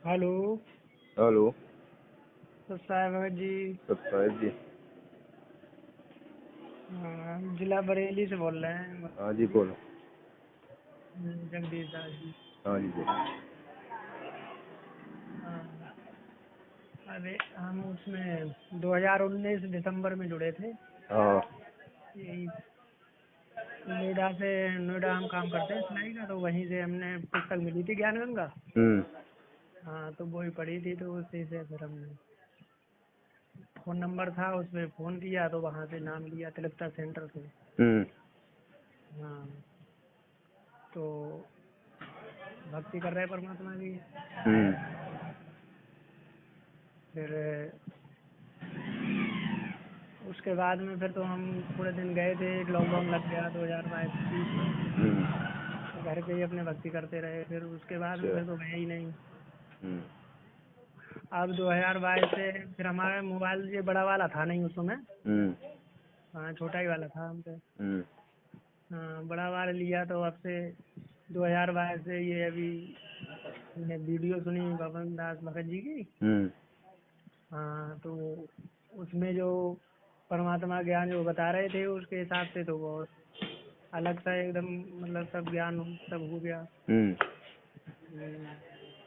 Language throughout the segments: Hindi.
हेलो। हेलो। सत्साय भगत जी। सत्ताईस जी। हम जिला बरेली से बोल रहे हैं। हाँ जी बोलो। जगदीश दास जी। हाँ जी बोलो। हाँ, अरे हम उसमें 2019 दिसंबर में जुड़े थे। हाँ। यही नोएडा हम काम करते हैं सिलाई का, तो वहीं से हमने पुस्तक मिली थी ज्ञान गंगा। हम्म। हाँ, तो वही पढ़ी थी, तो उसी से फिर हमने फोन नंबर था, उस पर फोन किया तो वहाँ से नाम लिया तिलकता सेंटर से। हम्म। हाँ, तो भक्ति कर रहे परमात्मा की। हम्म। फिर उसके बाद में फिर तो हम थोड़े दिन गए थे, लॉकडाउन लग गया 2022 में। हम्म। तो घर पे ही अपने भक्ति करते रहे, फिर उसके बाद में अच्छा। फिर तो गए ही नहीं। हम्म। अब 2022 से फिर हमारा मोबाइल ये बड़ा वाला था नहीं उस समय। हम्म। हाँ, छोटा ही वाला था हम पे। हम्म। हाँ, बड़ा वाला लिया तो अब से 2022 से ये अभी मैंने वीडियो सुनी भवन दास भगत जी की। हम्म। हाँ, तो उसमें जो परमात्मा ज्ञान जो बता रहे थे उसके हिसाब से तो बहुत अलग सा एकदम, मतलब सब ज्ञान सब हो गया। हम्म। हम्म,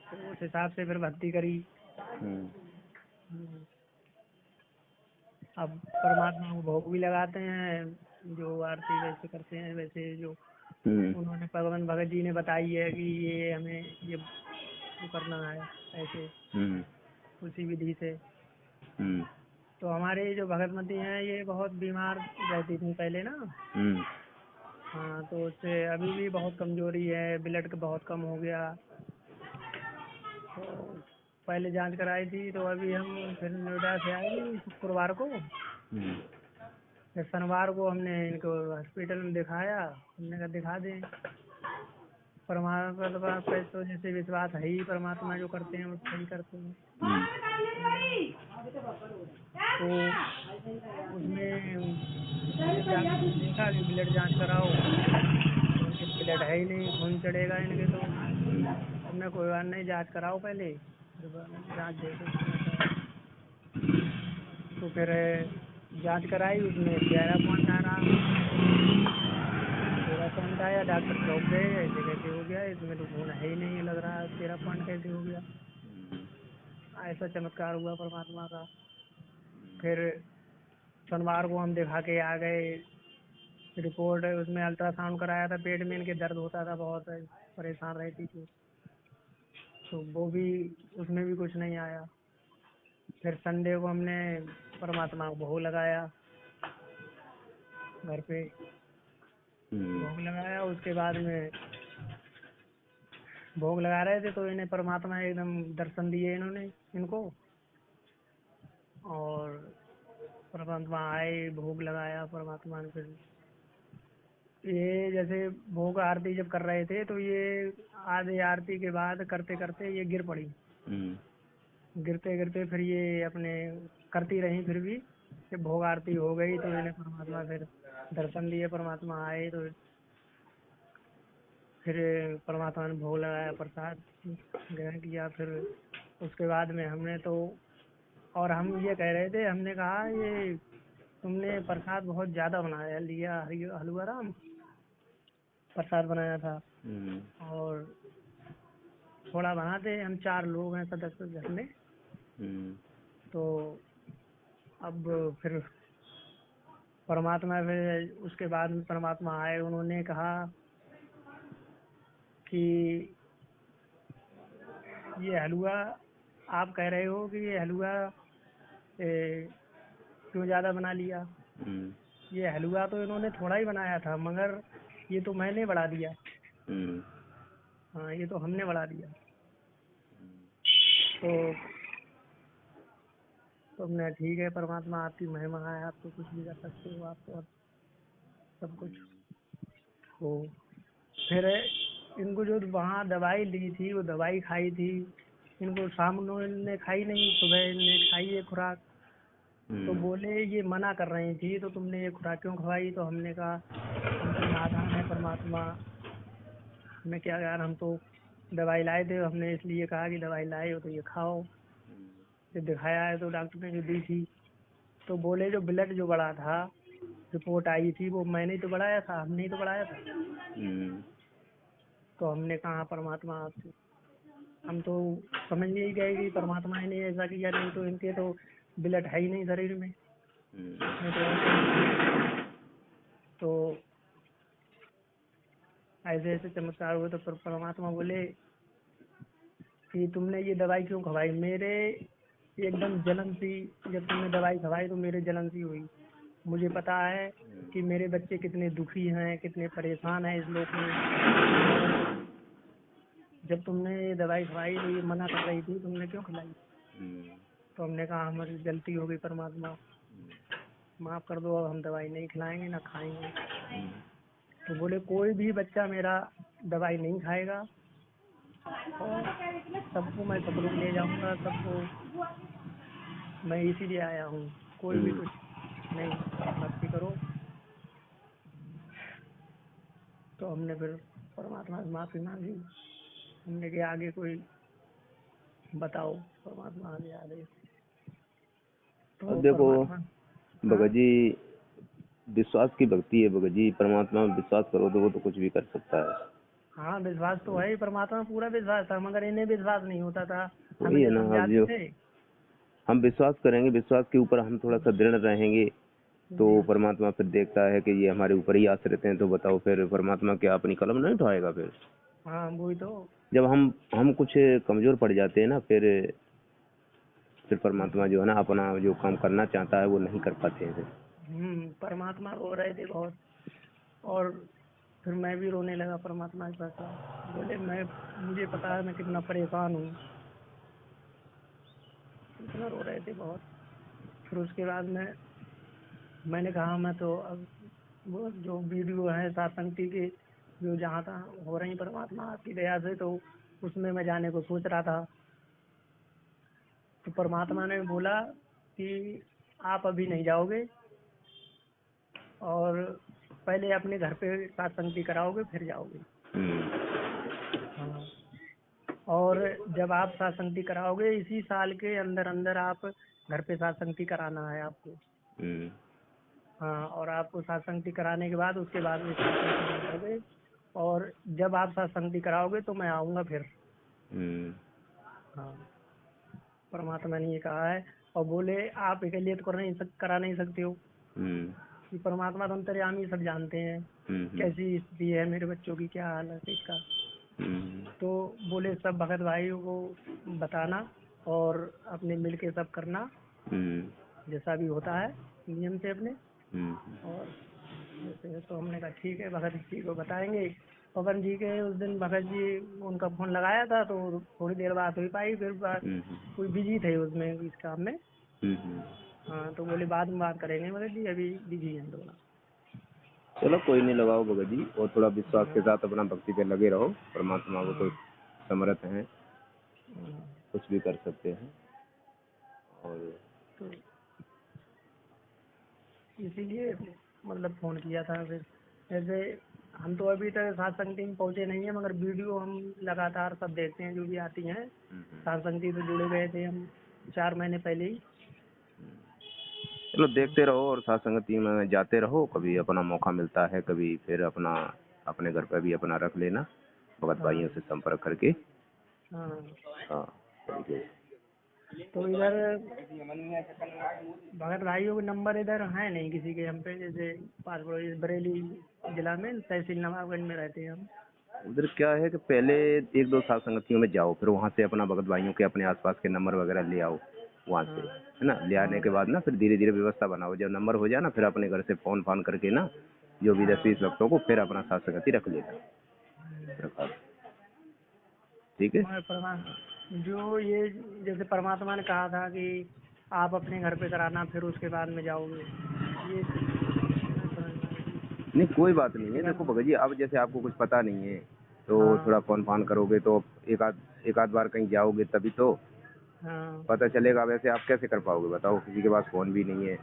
तो उस हिसाब से फिर भक्ति करी। हम्म। हम्म, अब परमात्मा को भोग भी लगाते हैं, जो आरती वैसे करते हैं वैसे जो हम्म। उन्होंने पवन भगत जी ने बताई है कि ये हमें ये वो करना है ऐसे, हम्म। उसी विधि से। हम्म। तो हमारे जो भगतमती हैं ये बहुत बीमार रहती थी पहले ना। हम्म। हाँ, तो उससे अभी भी बहुत कमजोरी है, ब्लड का बहुत कम हो गया। तो पहले जांच कराई थी, तो अभी हम फिर नोएडा से आए थे शुक्रवार को। हम्म। फिर शनिवार को हमने इनको हॉस्पिटल में दिखाया, हमने कहा दिखा दें। परमात्मा पे तो जैसे विश्वास है ही, परमात्मा जो करते हैं वो सही करते हैं। तो उसमें जब डॉक्टर ने देखा कि ब्लड जांच कराओ, तो इनके ब्लड है ही नहीं, खून चढ़ेगा इनके तो। हमने कोई बात नहीं, जांच कराओ पहले, फिर जांच देखो कितना क्या है। तो फिर जांच कराई, उसमें 13 पॉइंट आ रहा। 13 पॉइंट आया, डॉक्टर चौंक गए, ऐसे कैसे हो गया, इसमें तो खून है ही नहीं, लग रहा है 13 पॉइंट कैसे हो गया। ऐसा चमत्कार हुआ परमात्मा का। फिर शनिवार को हम दिखा के आ गए। रिपोर्ट उसमें अल्ट्रासाउंड कराया था, पेट में इनके दर्द होता था बहुत, परेशान रहती थी, तो वो भी उसमें भी कुछ नहीं आया। फिर संडे को हमने परमात्मा को भोग लगाया घर पे। भोग लगाया, उसके बाद में भोग लगा रहे थे तो इन्हें परमात्मा एकदम दर्शन दिए इन्होंने इनको। और परमात्मा आए, भोग लगाया परमात्मा ने। फिर ये जैसे भोग आरती जब कर रहे थे तो ये आधे आरती के बाद करते करते ये गिर पड़ी। हम्म। गिरते गिरते फिर ये अपने करती रही, फिर भी जब भोग आरती हो गई तो इन्हें परमात्मा फिर दर्शन दिए, परमात्मा आए तो फिर परमात्मा ने भोग लगाया, प्रसाद ग्रहण किया। फिर उसके बाद में हमने तो, और हम ये कह रहे थे, हमने कहा ये तुमने प्रसाद बहुत ज्यादा बनाया लिया, हलवा राम प्रसाद बनाया था, हम्म। और थोड़ा बनाते, हम 4 लोग हैं सदस्य घर में। हम्म। तो अब फिर परमात्मा, फिर उसके बाद में परमात्मा आए, उन्होंने कहा कि ये हलवा आप कह रहे हो कि ये हलवा क्यों ज्यादा बना लिया। हम्म। ये हलवा तो इन्होंने थोड़ा ही बनाया था, मगर ये तो मैंने बढ़ा दिया। हम्म। हाँ, ये तो हमने बढ़ा दिया। तो तुमने ठीक है, परमात्मा आपकी महिमा है, आप तो कुछ भी कर सकते हो, आप तो सब कुछ हो। फिर इनको जो वहाँ दवाई ली थी, वो दवाई खाई थी, इनको शाम को इन्होंने खाई नहीं, सुबह इन्होंने खाई ये खुराक। तो हम्म। बोले ये मना कर रही थी, तो तुमने ये खुराक क्यों खवाई। तो हमने कहा हम तो नादान है परमात्मा, हमें क्या ज्ञान, हम तो दवाई लाए थे, हमने इसलिए कहा कि दवाई लाए हो तो ये खाओ। जब दिखाया है तो डॉक्टर ने जो दी थी तो बोले जो ब्लड जो बढ़ा था, रिपोर्ट आई थी, वो मैंने ही तो बढ़ाया था, हमने ही तो बढ़ाया था। तो हमने कहा परमात्मा आपसे, हम तो समझ ही गए कि परमात्मा ने ऐसा किया, नहीं तो इनके तो ब्लड है ही नहीं शरीर में। नहीं तो ऐसे ऐसे चमत्कार हुए। तो परमात्मा बोले कि तुमने ये दवाई क्यों खवाई? मेरे एकदम जलन सी, जब तुमने दवाई खवाई तो मेरे जलन सी हुई। मुझे पता है कि मेरे बच्चे कितने दुखी हैं, कितने परेशान हैं इस लोक में। जब तुमने ये दवाई खवाई तो ये मना कर रही थी, तुमने क्यों खिलाई? तो हमने कहा हमारी गलती हो गई परमात्मा, माफ कर दो, अब हम दवाई नहीं खिलाएंगे ना खाएंगे। तो बोले कोई भी बच्चा मेरा दवाई नहीं खाएगा और सबको मैं सतलुक ले जाऊंगा, सबको मैं इसीलिए आया हूँ। कोई भी कुछ नहीं, भक्ति करो। तो हमने फिर परमात्मा से माफी मांगी। हमने कि आगे कोई बताओ, परमात्मा आगे आदेश। तो अब देखो परमात्मा भगत जी, विश्वास की भक्ति है भगत जी, परमात्मा में विश्वास करो तो वो तो कुछ भी कर सकता है। हाँ विश्वास तो है ही, परमात्मा में पूरा विश्वास था, मगर इन्हें विश्वास नहीं होता था। हमें वही है जो ना, अब समझाते जो थे। हम विश्वास करेंगे, विश्वास के ऊपर हम थोड़ा सा दृढ़ रहेंगे तो जी परमात्मा फिर देखता है कि ये हमारे ऊपर ही आश्रित हैं, तो बताओ फिर परमात्मा क्या अपनी कलम नहीं उठाएगा? हाँ वही तो। जब हम कुछ कमजोर पड़ जाते हैं ना, फिर परमात्मा जो है ना अपना जो काम करना चाहता है वो नहीं कर पाते हैं। परमात्मा रो रहे थे बहुत, और फिर मैं भी रोने लगा परमात्मा के पास। बोले मुझे पता है मैं कितना परेशान हूँ। इतना रो रहे थे बहुत। फिर उसके बाद में मैंने कहा मैं तो अब वो जो वीडियो है सत्संग के, जो जहाँ तहाँ हो रही परमात्मा आपकी दया से, तो उसमें मैं जाने को सोच रहा था। तो परमात्मा ने बोला कि आप अभी नहीं जाओगे, और पहले अपने घर पे सत्संग कराओगे फिर जाओगे। हाँ, और जब आप सत्संग कराओगे इसी साल के अंदर अंदर आप घर पे सत्संग कराना है आपको। हाँ, और आपको सत्संग कराने के बाद उसके बाद में सत्संग कराओगे, और जब आप सत्संग कराओगे तो मैं आऊँगा फिर। हाँ, परमात्मा ने ये कहा है। और बोले आप अकेले तो करा नहीं सकते हो, कि परमात्मा तो अंतर्यामी सब जानते हैं कैसी स्थिति है मेरे बच्चों की, क्या हाल है इसका। तो बोले सब भगत भाइयों को बताना और अपने मिल के सब करना, जैसा भी होता है नियम से अपने। और जैसे तो हमने कहा ठीक है, भगत जी को बताएंगे। पवन जी के उस दिन भगत जी उनका फोन लगाया था तो थोड़ी देर बात हो पाई, फिर कोई बिजी थे उसमें इस काम में। हाँ, तो बोले बाद में बात करेंगे भगत जी, अभी बिजी हैं थोड़ा। चलो कोई नहीं, लगाओ भगत जी, और थोड़ा विश्वास के साथ अपना भक्ति पे लगे रहो। परमात्मा वो तो समर्थ हैं, कुछ भी कर सकते हैं। और तो इसीलिए मतलब फोन किया था। फिर जैसे हम तो अभी तक सत्संग में पहुंचे नहीं है, मगर वीडियो हम लगातार सब देखते हैं जो भी आती हैं। सत्संग से जुड़े गए थे हम 4 महीने पहले ही। चलो देखते रहो और साथ संगति में जाते रहो, कभी अपना मौका मिलता है कभी फिर अपना अपने घर पर भी अपना रख लेना, भगत भाइयों से संपर्क करके। हाँ, हाँ, ठीक है। तो इधर भगत भाइयों के नंबर इधर है नहीं किसी के हम पे। जैसे पास पड़ोस बरेली जिला में तहसील नवाबगंज में रहते हैं हम। उधर क्या है कि पहले 1-2 साल संगतियों में जाओ, फिर वहाँ से अपना भगत भाइयों के अपने आसपास के नंबर वगैरह ले आओ वहाँ से, है ना। ले आने के बाद ना फिर धीरे धीरे व्यवस्था बनाओ, जब नंबर हो जाए ना फिर अपने घर से फोन फान करके ना जो भी 10-20 भक्तों को फिर अपना साथ संगति रख लेना। ठीक है। जो ये जैसे परमात्मा ने कहा था कि आप अपने घर पे कराना फिर उसके बाद में जाओगे, ये मैं समझ में आई थी। नहीं कोई बात नहीं इसके है, बाद देखो भगत जी, अब जैसे आपको कुछ पता नहीं है तो थोड़ा हाँ फोन फान करोगे तो एक आध बार कहीं जाओगे तभी तो हाँ पता चलेगा। वैसे आप कैसे कर पाओगे बताओ, किसी के पास फोन भी नहीं है,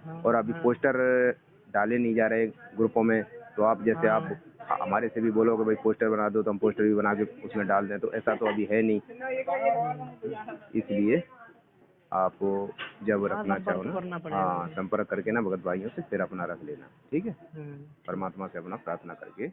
हाँ और अभी हाँ पोस्टर डाले नहीं जा रहे ग्रुपों में, तो आप जैसे आप हाँ हमारे से भी बोलो कि भाई पोस्टर बना दो, तो हम पोस्टर भी बना के उसमें डाल दें, तो ऐसा तो अभी है नहीं। इसलिए आप जब हाँ, रखना चाहो संपर्क ना, करना पड़ेगा हाँ मुझे। संपर्क करके ना भगत भाइयों से फिर अपना रख लेना, ठीक है। हम्म। परमात्मा से अपना प्रार्थना करके